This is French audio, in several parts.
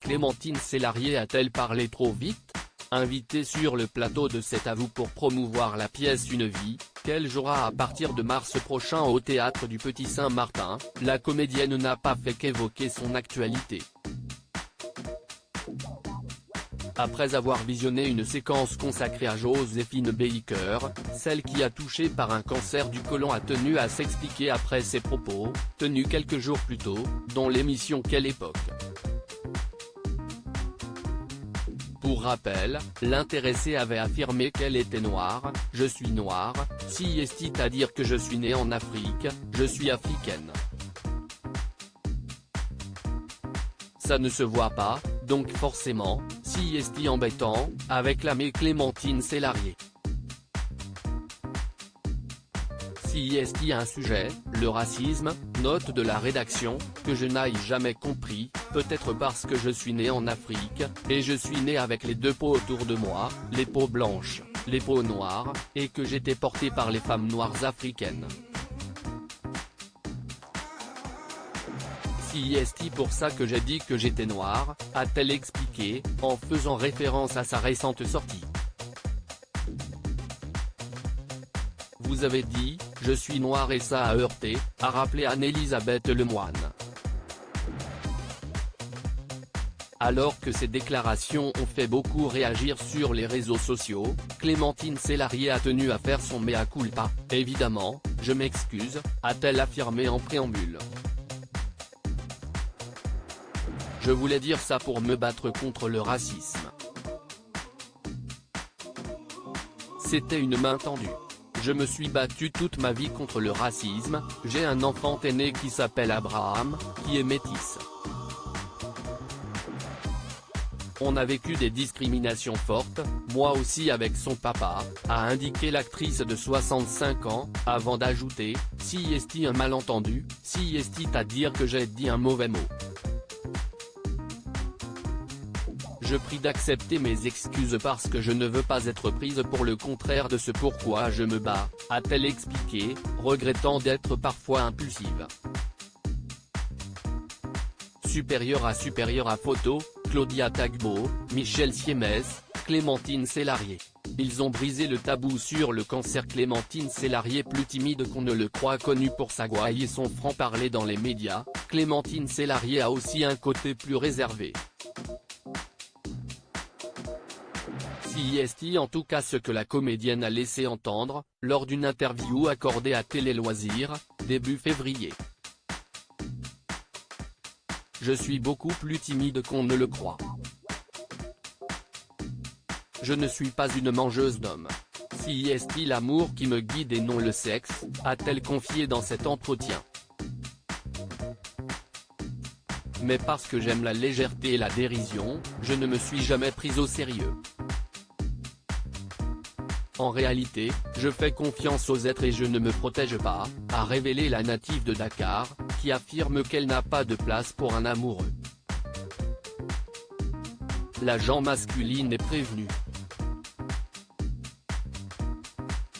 Clémentine Célarié a-t-elle parlé trop vite? Invitée sur le plateau de C'est à vous pour promouvoir la pièce Une vie, qu'elle jouera à partir de mars prochain au Théâtre du Petit Saint-Martin, la comédienne n'a pas fait qu'évoquer son actualité. Après avoir visionné une séquence consacrée à Joséphine Baker, celle qui a touché par un cancer du côlon a tenu à s'expliquer après ses propos, tenus quelques jours plus tôt, dans l'émission Quelle époque. Pour rappel, l'intéressée avait affirmé qu'elle était noire, « Je suis noire, si est-il à dire que je suis née en Afrique, je suis africaine. Ça ne se voit pas, donc forcément, si est-il embêtant, avec la Clémentine Célarié. Si est-il un sujet, le racisme, note de la rédaction, que je n'aille jamais compris, peut-être parce que je suis né en Afrique, et je suis né avec les deux peaux autour de moi, les peaux blanches, les peaux noires, et que j'étais porté par les femmes noires africaines. Si est-il pour ça que j'ai dit que j'étais noire, a-t-elle expliqué, en faisant référence à sa récente sortie. Vous avez dit, je suis noire et ça a heurté, a rappelé Anne-Elisabeth Lemoine. Alors que ces déclarations ont fait beaucoup réagir sur les réseaux sociaux, Clémentine Célarié a tenu à faire son mea culpa. Évidemment, je m'excuse, a-t-elle affirmé en préambule. Je voulais dire ça pour me battre contre le racisme. C'était une main tendue. Je me suis battu toute ma vie contre le racisme, j'ai un enfant aîné qui s'appelle Abraham, qui est métis. On a vécu des discriminations fortes, moi aussi avec son papa, a indiqué l'actrice de 65 ans, avant d'ajouter, si est-il un malentendu, si est-il à dire que j'ai dit un mauvais mot. Je prie d'accepter mes excuses parce que je ne veux pas être prise pour le contraire de ce pourquoi je me bats, a-t-elle expliqué, regrettant d'être parfois impulsive. Supérieure à photo, Claudia Tagbo, Michel Siemès, Clémentine Célarié. Ils ont brisé le tabou sur le cancer. Clémentine Célarié, plus timide qu'on ne le croit, connue pour sa gouaille et son franc-parler dans les médias, Clémentine Célarié a aussi un côté plus réservé. Si est-il en tout cas ce que la comédienne a laissé entendre, lors d'une interview accordée à Télé Loisirs, début février. Je suis beaucoup plus timide qu'on ne le croit. Je ne suis pas une mangeuse d'hommes. Si est-il l'amour qui me guide et non le sexe, a-t-elle confié dans cet entretien. Mais parce que j'aime la légèreté et la dérision, je ne me suis jamais prise au sérieux. En réalité, je fais confiance aux êtres et je ne me protège pas, a révélé la native de Dakar, qui affirme qu'elle n'a pas de place pour un amoureux. L'agent masculine est prévenu.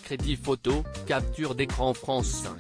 Crédit photo, capture d'écran France 5.